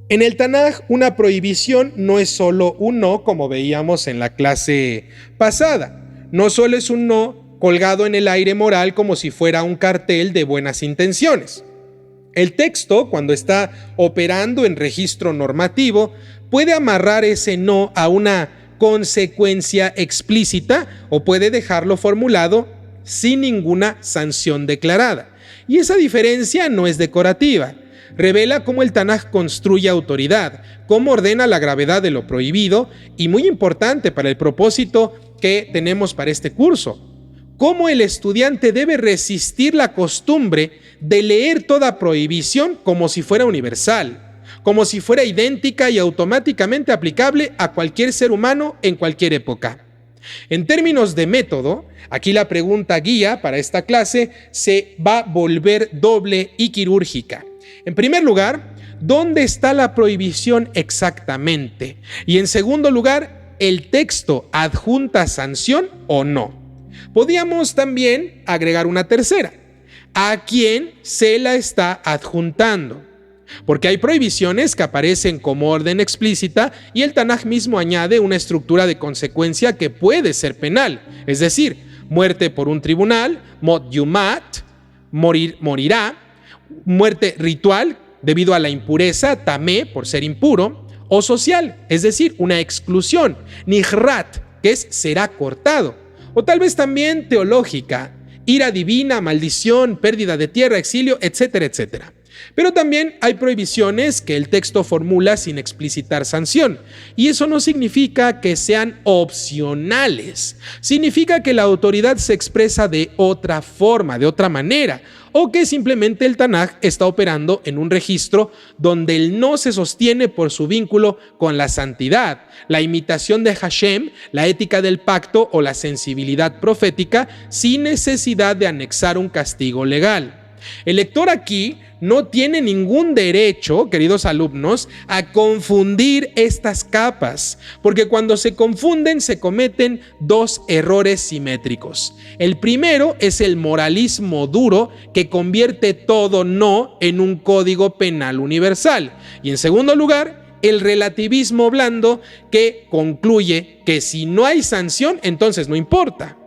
En el Tanaj, una prohibición no es solo un no, como veíamos en la clase pasada. No solo es un no colgado en el aire moral como si fuera un cartel de buenas intenciones. El texto, cuando está operando en registro normativo, puede amarrar ese no a una consecuencia explícita o puede dejarlo formulado sin ninguna sanción declarada. Y esa diferencia no es decorativa. Revela cómo el Tanaj construye autoridad, cómo ordena la gravedad de lo prohibido y, muy importante para el propósito que tenemos para este curso, cómo el estudiante debe resistir la costumbre de leer toda prohibición como si fuera universal, como si fuera idéntica y automáticamente aplicable a cualquier ser humano en cualquier época. En términos de método, aquí la pregunta guía para esta clase se va a volver doble y quirúrgica. En primer lugar, ¿dónde está la prohibición exactamente? Y en segundo lugar, ¿el texto adjunta sanción o no? Podríamos también agregar una tercera. ¿A quién se la está adjuntando? Porque hay prohibiciones que aparecen como orden explícita y el Tanaj mismo añade una estructura de consecuencia que puede ser penal, es decir, muerte por un tribunal, mot yumat, morirá, muerte ritual debido a la impureza, tamé por ser impuro, o social, es decir, una exclusión, nihrat, que es será cortado, o tal vez también teológica, ira divina, maldición, pérdida de tierra, exilio, etcétera, etcétera. Pero también hay prohibiciones que el texto formula sin explicitar sanción, y eso no significa que sean opcionales, significa que la autoridad se expresa de otra forma, de otra manera, o que simplemente el Tanaj está operando en un registro donde el no se sostiene por su vínculo con la santidad, la imitación de Hashem, la ética del pacto o la sensibilidad profética, sin necesidad de anexar un castigo legal. El lector aquí no tiene ningún derecho, queridos alumnos, a confundir estas capas, porque cuando se confunden se cometen dos errores simétricos. El primero es el moralismo duro que convierte todo no en un código penal universal. Y en segundo lugar, el relativismo blando que concluye que si no hay sanción, entonces no importa.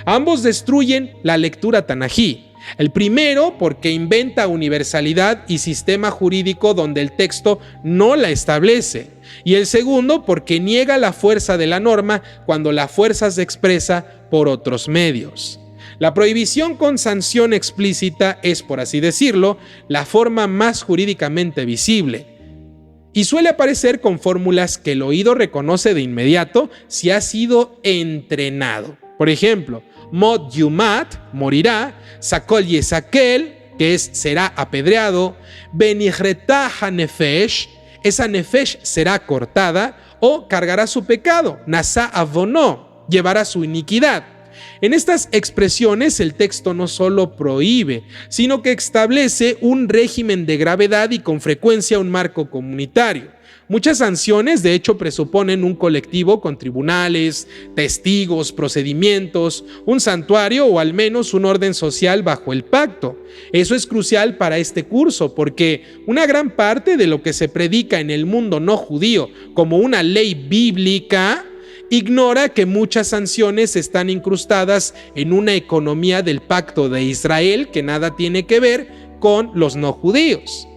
Ambos destruyen la lectura tanají. El primero porque inventa universalidad y sistema jurídico donde el texto no la establece. Y el segundo porque niega la fuerza de la norma cuando la fuerza se expresa por otros medios. La prohibición con sanción explícita es, por así decirlo, la forma más jurídicamente visible. Y suele aparecer con fórmulas que el oído reconoce de inmediato si ha sido entrenado. Por ejemplo, Mot yumat, morirá, Sakol yesakel, que es será apedreado, Benihretah hanefesh, esa nefesh será cortada, o cargará su pecado, Nasa avonó, llevará su iniquidad. En estas expresiones el texto no solo prohíbe, sino que establece un régimen de gravedad y con frecuencia un marco comunitario. Muchas sanciones, de hecho, presuponen un colectivo con tribunales, testigos, procedimientos, un santuario o al menos un orden social bajo el pacto. Eso es crucial para este curso porque una gran parte de lo que se predica en el mundo no judío como una ley bíblica ignora que muchas sanciones están incrustadas en una economía del pacto de Israel que nada tiene que ver con los no judíos.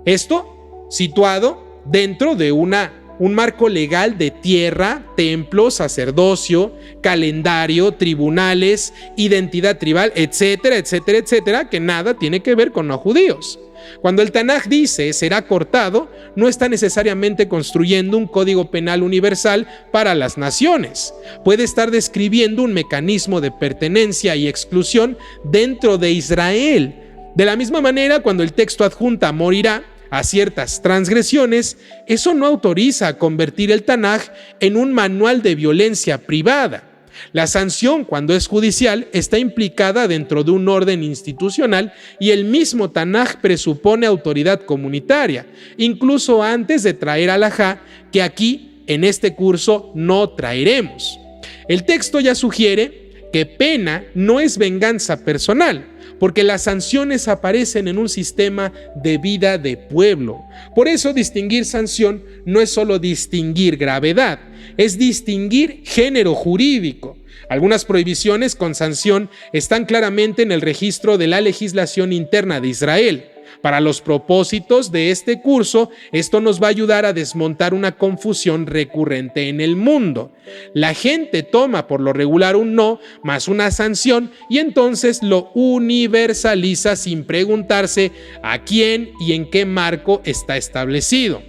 Esto situado dentro de un marco legal de tierra, templo, sacerdocio, calendario, tribunales, identidad tribal, etcétera, etcétera, etcétera, que nada tiene que ver con no judíos. Cuando el Tanaj dice será cortado, no está necesariamente construyendo un código penal universal para las naciones. Puede estar describiendo un mecanismo de pertenencia y exclusión dentro de Israel. De la misma manera, cuando el texto adjunta morirá a ciertas transgresiones, eso no autoriza a convertir el Tanaj en un manual de violencia privada. La sanción, cuando es judicial, está implicada dentro de un orden institucional y el mismo Tanaj presupone autoridad comunitaria, incluso antes de traer alajá, que aquí, en este curso, no traeremos. El texto ya sugiere que pena no es venganza personal, porque las sanciones aparecen en un sistema de vida de pueblo. Por eso distinguir sanción no es solo distinguir gravedad, es distinguir género jurídico. Algunas prohibiciones con sanción están claramente en el registro de la legislación interna de Israel. Para los propósitos de este curso, esto nos va a ayudar a desmontar una confusión recurrente en el mundo. La gente toma por lo regular un no más una sanción y entonces lo universaliza sin preguntarse a quién y en qué marco está establecido.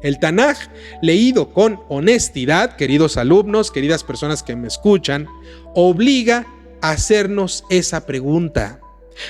El Tanaj, leído con honestidad, queridos alumnos, queridas personas que me escuchan, obliga a hacernos esa pregunta.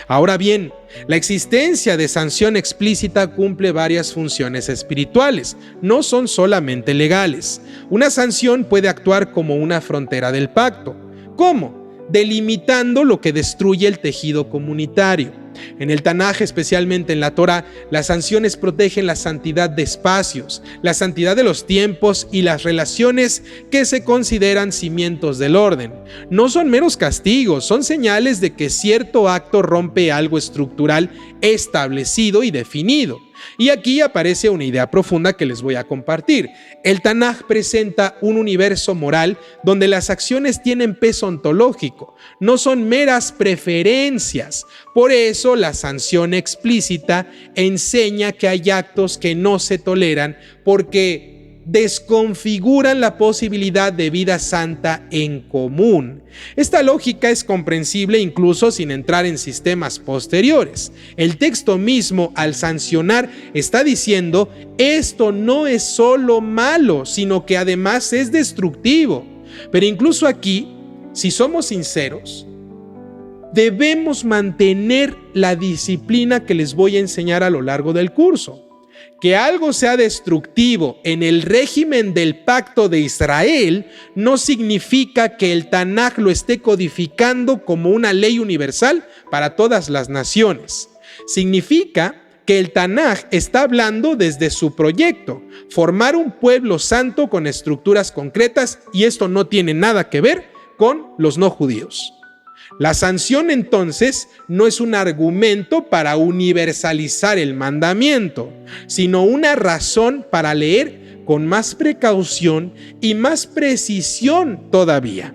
Ahora bien, la existencia de sanción explícita cumple varias funciones espirituales, no son solamente legales. Una sanción puede actuar como una frontera del pacto. ¿Cómo? Delimitando lo que destruye el tejido comunitario. En el Tanaj, especialmente en la Torá, las sanciones protegen la santidad de espacios, la santidad de los tiempos y las relaciones que se consideran cimientos del orden. No son meros castigos, son señales de que cierto acto rompe algo estructural establecido y definido. Y aquí aparece una idea profunda que les voy a compartir. El Tanaj presenta un universo moral donde las acciones tienen peso ontológico, no son meras preferencias. Por eso la sanción explícita enseña que hay actos que no se toleran porque desconfiguran la posibilidad de vida santa en común. Esta lógica es comprensible incluso sin entrar en sistemas posteriores. El texto mismo, al sancionar, está diciendo: esto no es solo malo, sino que además es destructivo. Pero incluso aquí, si somos sinceros, debemos mantener la disciplina que les voy a enseñar a lo largo del curso. Que algo sea destructivo en el régimen del pacto de Israel no significa que el Tanaj lo esté codificando como una ley universal para todas las naciones. Significa que el Tanaj está hablando desde su proyecto, formar un pueblo santo con estructuras concretas, y esto no tiene nada que ver con los no judíos. La sanción entonces no es un argumento para universalizar el mandamiento, sino una razón para leer con más precaución y más precisión todavía.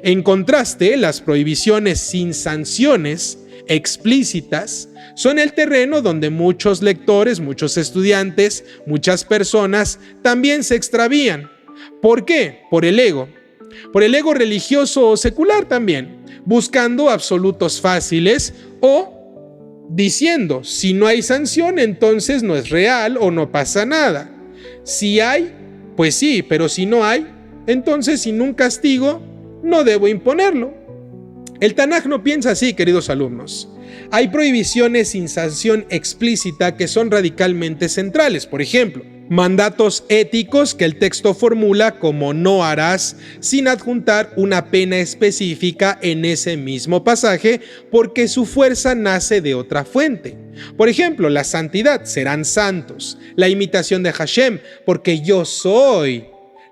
En contraste, las prohibiciones sin sanciones explícitas son el terreno donde muchos lectores, muchos estudiantes, muchas personas también se extravían. ¿Por qué? Por el ego religioso o secular también, buscando absolutos fáciles o diciendo: si no hay sanción, entonces no es real o no pasa nada. Si hay, pues sí, pero si no hay, entonces sin un castigo no debo imponerlo. El Tanaj no piensa así, queridos alumnos. Hay prohibiciones sin sanción explícita que son radicalmente centrales. Por ejemplo, mandatos éticos que el texto formula como no harás, sin adjuntar una pena específica en ese mismo pasaje porque su fuerza nace de otra fuente. Por ejemplo, la santidad, serán santos. La imitación de Hashem, porque yo soy.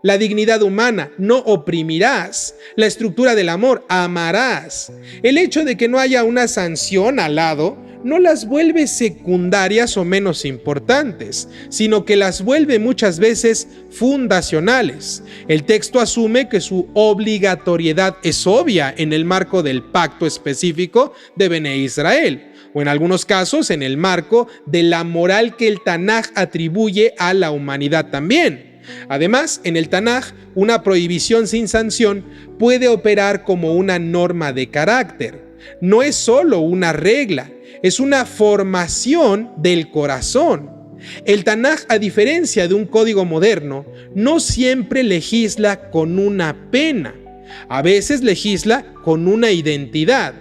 La dignidad humana, no oprimirás. La estructura del amor, amarás. El hecho de que no haya una sanción al lado no las vuelve secundarias o menos importantes, sino que las vuelve muchas veces fundacionales. El texto asume que su obligatoriedad es obvia en el marco del pacto específico de Bene Israel, o en algunos casos en el marco de la moral que el Tanaj atribuye a la humanidad también. Además, en el Tanaj, una prohibición sin sanción puede operar como una norma de carácter. No es solo una regla, es una formación del corazón. El Tanaj, a diferencia de un código moderno, no siempre legisla con una pena. A veces legisla con una identidad.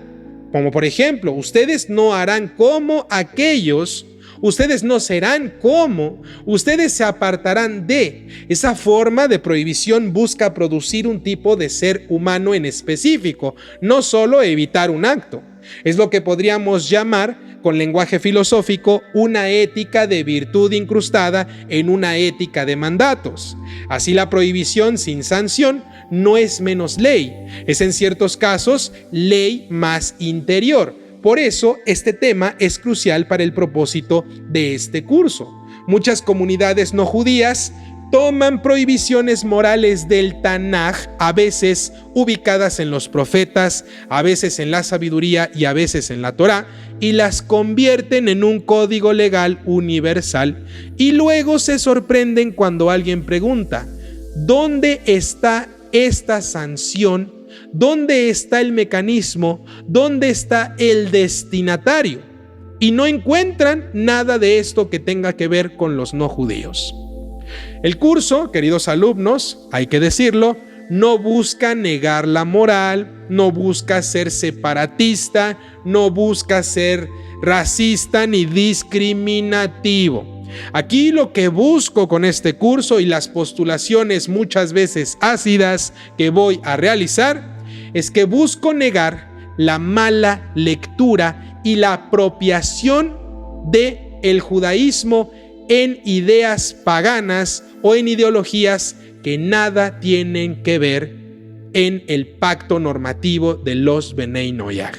Como por ejemplo, ustedes no harán como aquellos, ustedes no serán como, ustedes se apartarán de. Esa forma de prohibición busca producir un tipo de ser humano en específico, no solo evitar un acto. Es lo que podríamos llamar, con lenguaje filosófico, una ética de virtud incrustada en una ética de mandatos. Así, la prohibición sin sanción no es menos ley, es en ciertos casos ley más interior. Por eso, este tema es crucial para el propósito de este curso. Muchas comunidades no judías toman prohibiciones morales del Tanaj, a veces ubicadas en los profetas, a veces en la sabiduría y a veces en la Torá, y las convierten en un código legal universal. Y luego se sorprenden cuando alguien pregunta: ¿dónde está esta sanción? ¿Dónde está el mecanismo? ¿Dónde está el destinatario? Y no encuentran nada de esto que tenga que ver con los no judíos. El curso, queridos alumnos, hay que decirlo, no busca negar la moral, no busca ser separatista, no busca ser racista ni discriminativo. Aquí lo que busco con este curso y las postulaciones muchas veces ácidas que voy a realizar es que busco negar la mala lectura y la apropiación del judaísmo en ideas paganas o en ideologías que nada tienen que ver en el pacto normativo de los Bnei Noyaj.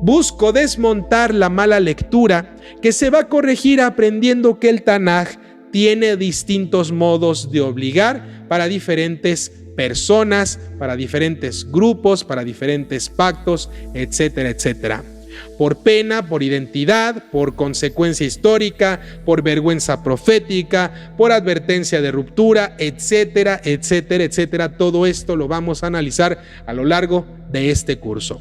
Busco desmontar la mala lectura que se va a corregir aprendiendo que el Tanaj tiene distintos modos de obligar para diferentes personas, para diferentes grupos, para diferentes pactos, etcétera, etcétera. Por pena, por identidad, por consecuencia histórica, por vergüenza profética, por advertencia de ruptura, etcétera, etcétera, etcétera. Todo esto lo vamos a analizar a lo largo de este curso.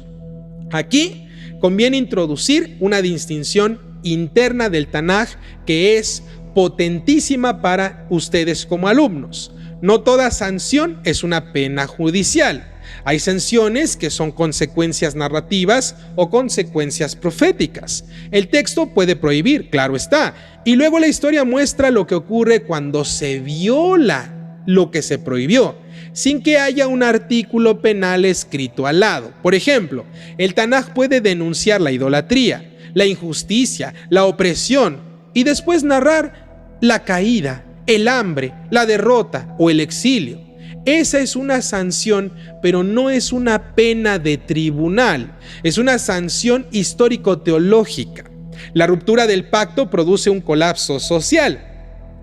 Aquí conviene introducir una distinción interna del Tanaj que es potentísima para ustedes como alumnos. No toda sanción es una pena judicial. Hay sanciones que son consecuencias narrativas o consecuencias proféticas. El texto puede prohibir, claro está, y luego la historia muestra lo que ocurre cuando se viola lo que se prohibió, sin que haya un artículo penal escrito al lado. Por ejemplo, el Tanaj puede denunciar la idolatría, la injusticia, la opresión y después narrar la caída, el hambre, la derrota o el exilio. Esa es una sanción, pero no es una pena de tribunal, es una sanción histórico-teológica. La ruptura del pacto produce un colapso social.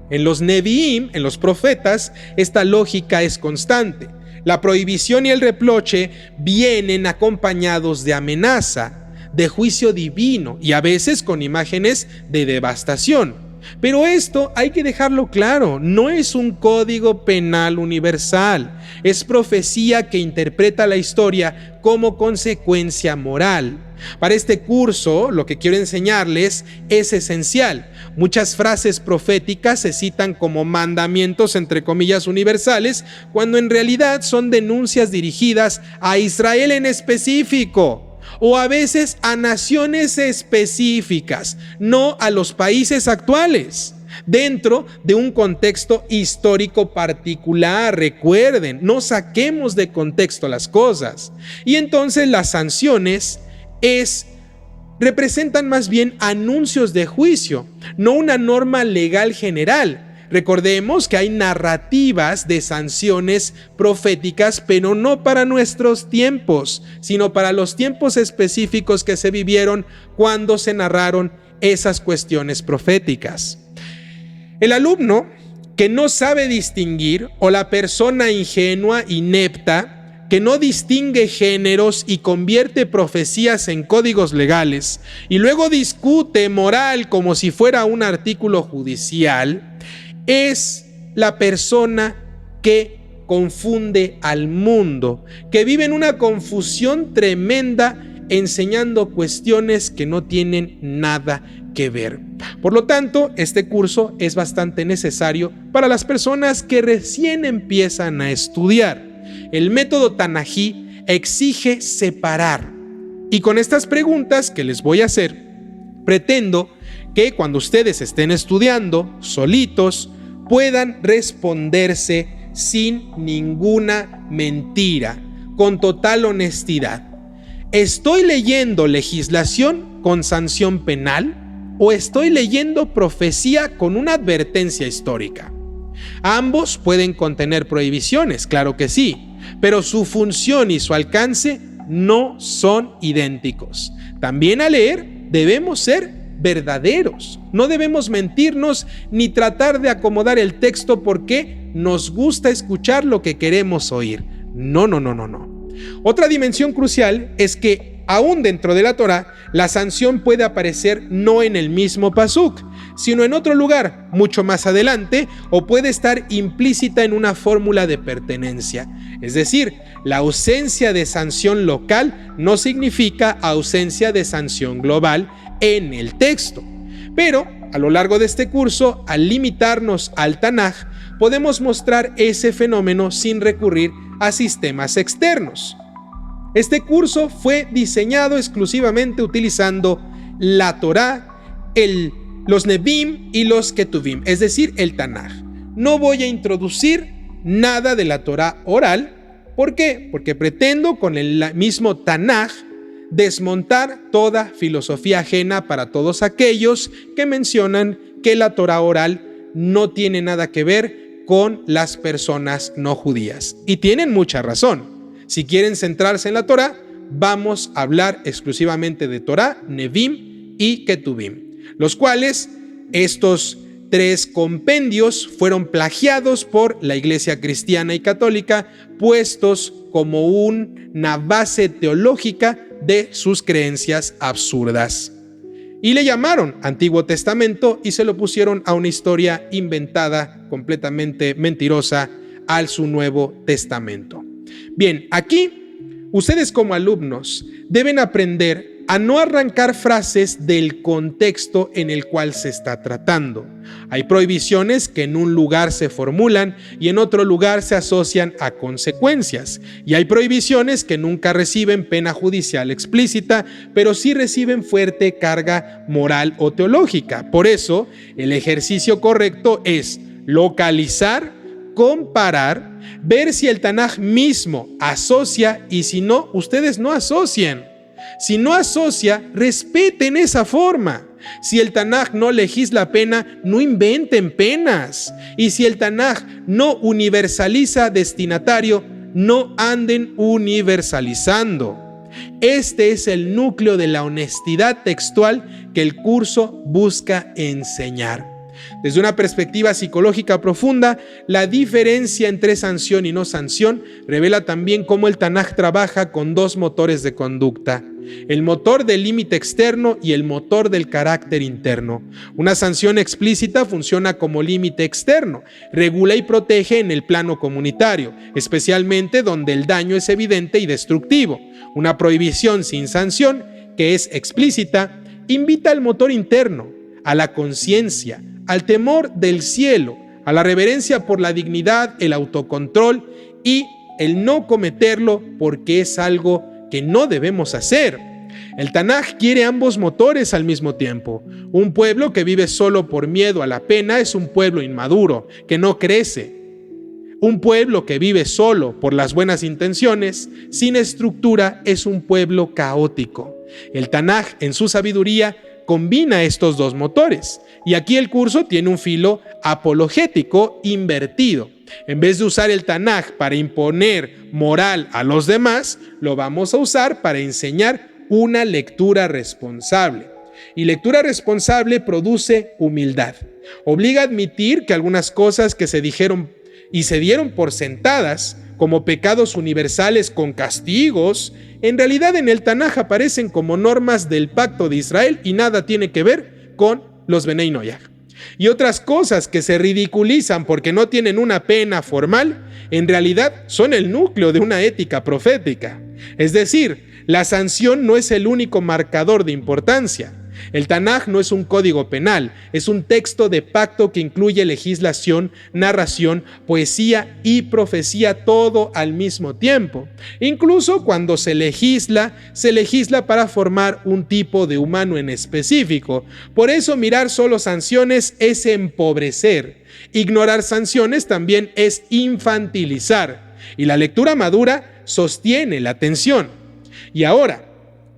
En los Nevi'im, en los profetas, esta lógica es constante. La prohibición y el reproche vienen acompañados de amenaza, de juicio divino y a veces con imágenes de devastación. Pero esto hay que dejarlo claro, no es un código penal universal, es profecía que interpreta la historia como consecuencia moral. Para este curso, lo que quiero enseñarles es esencial. Muchas frases proféticas se citan como mandamientos, entre comillas, universales, cuando en realidad son denuncias dirigidas a Israel en específico, o a veces a naciones específicas, no a los países actuales, dentro de un contexto histórico particular. Recuerden, no saquemos de contexto las cosas. Y entonces las sanciones representan más bien anuncios de juicio, no una norma legal general. Recordemos que hay narrativas de sanciones proféticas, pero no para nuestros tiempos, sino para los tiempos específicos que se vivieron cuando se narraron esas cuestiones proféticas. El alumno que no sabe distinguir, o la persona ingenua, inepta, que no distingue géneros y convierte profecías en códigos legales y luego discute moral como si fuera un artículo judicial, es la persona que confunde al mundo, que vive en una confusión tremenda enseñando cuestiones que no tienen nada que ver. Por lo tanto, este curso es bastante necesario para las personas que recién empiezan a estudiar. El método Tanají exige separar. Y con estas preguntas que les voy a hacer, pretendo que cuando ustedes estén estudiando solitos puedan responderse sin ninguna mentira, con total honestidad. ¿Estoy leyendo legislación con sanción penal o estoy leyendo profecía con una advertencia histórica? Ambos pueden contener prohibiciones, claro que sí, pero su función y su alcance no son idénticos. También al leer debemos ser verdaderos. No debemos mentirnos ni tratar de acomodar el texto porque nos gusta escuchar lo que queremos oír. No. Otra dimensión crucial es que aún dentro de la Torá, la sanción puede aparecer no en el mismo pasuk, sino en otro lugar, mucho más adelante, o puede estar implícita en una fórmula de pertenencia. Es decir, la ausencia de sanción local no significa ausencia de sanción global en el texto. Pero, a lo largo de este curso, al limitarnos al Tanaj, podemos mostrar ese fenómeno sin recurrir a sistemas externos. Este curso fue diseñado exclusivamente utilizando la Torá, los Nevi'im y los Ketuvim, es decir, el Tanaj. No voy a introducir nada de la Torá oral. ¿Por qué? Porque pretendo con el mismo Tanaj desmontar toda filosofía ajena para todos aquellos que mencionan que la Torá oral no tiene nada que ver con las personas no judías. Y tienen mucha razón. Si quieren centrarse en la Torá, vamos a hablar exclusivamente de Torá, Nevi'im y Ketuvim, los cuales estos 3 compendios fueron plagiados por la Iglesia cristiana y católica, puestos como una base teológica de sus creencias absurdas. Y le llamaron Antiguo Testamento y se lo pusieron a una historia inventada, completamente mentirosa, al su Nuevo Testamento. Bien, aquí ustedes como alumnos deben aprender a no arrancar frases del contexto en el cual se está tratando. Hay prohibiciones que en un lugar se formulan y en otro lugar se asocian a consecuencias. Y hay prohibiciones que nunca reciben pena judicial explícita, pero sí reciben fuerte carga moral o teológica. Por eso, el ejercicio correcto es localizar, comparar, ver si el Tanaj mismo asocia y si no, ustedes no asocien. Si no asocia, respeten esa forma. Si el Tanaj no legisla pena, no inventen penas. Y si el Tanaj no universaliza destinatario, no anden universalizando. Este es el núcleo de la honestidad textual que el curso busca enseñar. Desde una perspectiva psicológica profunda, la diferencia entre sanción y no sanción revela también cómo el Tanaj trabaja con 2 motores de conducta: el motor del límite externo y el motor del carácter interno. Una sanción explícita funciona como límite externo, regula y protege en el plano comunitario, especialmente donde el daño es evidente y destructivo. Una prohibición sin sanción, que es explícita, invita al motor interno, a la conciencia, al temor del cielo, a la reverencia por la dignidad, el autocontrol y el no cometerlo porque es algo que no debemos hacer. El Tanaj quiere ambos motores al mismo tiempo. Un pueblo que vive solo por miedo a la pena es un pueblo inmaduro, que no crece. Un pueblo que vive solo por las buenas intenciones, sin estructura, es un pueblo caótico. El Tanaj, en su sabiduría, combina estos 2 motores. Y aquí el curso tiene un filo apologético invertido. En vez de usar el Tanaj para imponer moral a los demás, lo vamos a usar para enseñar una lectura responsable. Y lectura responsable produce humildad. Obliga a admitir que algunas cosas que se dijeron y se dieron por sentadas, como pecados universales con castigos, en realidad en el Tanaj aparecen como normas del pacto de Israel y nada tiene que ver con los Benei Noyaj. Y otras cosas que se ridiculizan porque no tienen una pena formal, en realidad son el núcleo de una ética profética. Es decir, la sanción no es el único marcador de importancia. El Tanaj no es un código penal, es un texto de pacto que incluye legislación, narración, poesía y profecía, todo al mismo tiempo. Incluso cuando se legisla para formar un tipo de humano en específico. Por eso mirar solo sanciones es empobrecer. Ignorar sanciones también es infantilizar. Y la lectura madura sostiene la atención. Y ahora,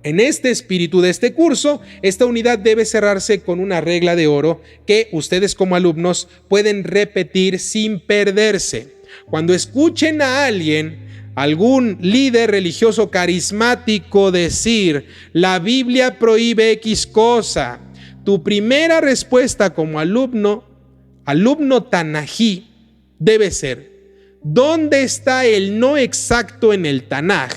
en este espíritu de este curso, esta unidad debe cerrarse con una regla de oro que ustedes como alumnos pueden repetir sin perderse. Cuando escuchen a alguien algún líder religioso carismático decir, la Biblia prohíbe X cosa, tu primera respuesta como alumno tanají, debe ser, ¿dónde está el no exacto en el Tanaj?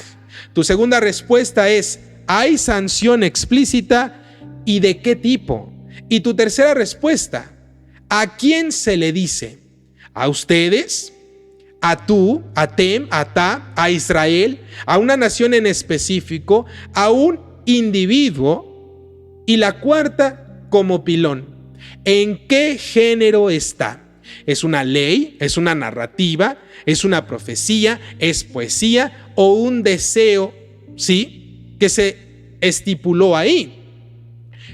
Tu segunda respuesta es, ¿hay sanción explícita y de qué tipo? Y tu tercera respuesta, ¿a quién se le dice? ¿A ustedes? ¿A tú? ¿A Tem? ¿A Ta? ¿A Israel? ¿A una nación en específico? ¿A un individuo? Y la cuarta, como pilón, ¿en qué género está? ¿Es una ley? ¿Es una narrativa? ¿Es una profecía? ¿Es poesía? ¿O un deseo, sí, que se estipuló ahí?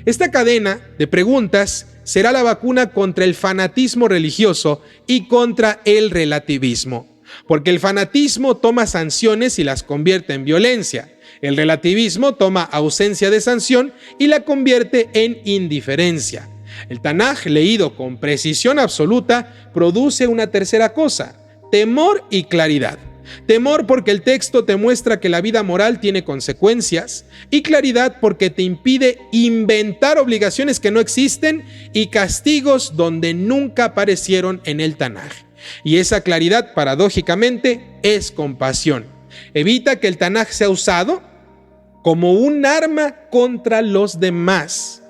Esta cadena de preguntas será la vacuna contra el fanatismo religioso y contra el relativismo, porque el fanatismo toma sanciones y las convierte en violencia. El relativismo toma ausencia de sanción y la convierte en indiferencia. El Tanaj, leído con precisión absoluta, produce una tercera cosa: temor y claridad. Temor porque el texto te muestra que la vida moral tiene consecuencias, y claridad porque te impide inventar obligaciones que no existen y castigos donde nunca aparecieron en el Tanaj. Y esa claridad, paradójicamente, es compasión. Evita que el Tanaj sea usado como un arma contra los demás.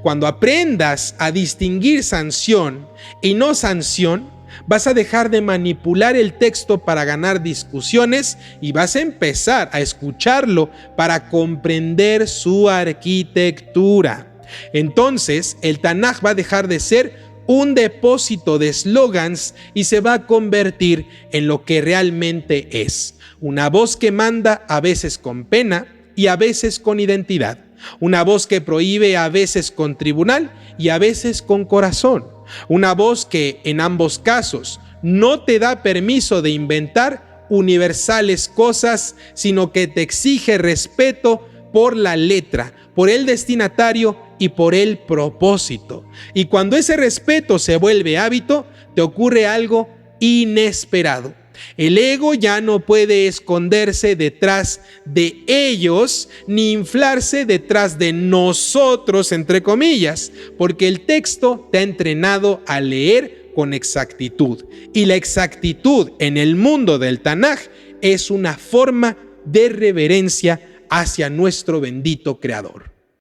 Cuando aprendas a distinguir sanción y no sanción, vas a dejar de manipular el texto para ganar discusiones y vas a empezar a escucharlo para comprender su arquitectura. Entonces, el Tanaj va a dejar de ser un depósito de eslogans y se va a convertir en lo que realmente es: una voz que manda, a veces con pena y a veces con identidad. Una voz que prohíbe, a veces con tribunal y a veces con corazón. Una voz que, en ambos casos, no te da permiso de inventar universales cosas, sino que te exige respeto por la letra, por el destinatario y por el propósito. Y cuando ese respeto se vuelve hábito, te ocurre algo inesperado. El ego ya no puede esconderse detrás de ellos ni inflarse detrás de nosotros, entre comillas, porque el texto te ha entrenado a leer con exactitud. Y la exactitud en el mundo del Tanaj es una forma de reverencia hacia nuestro bendito Creador.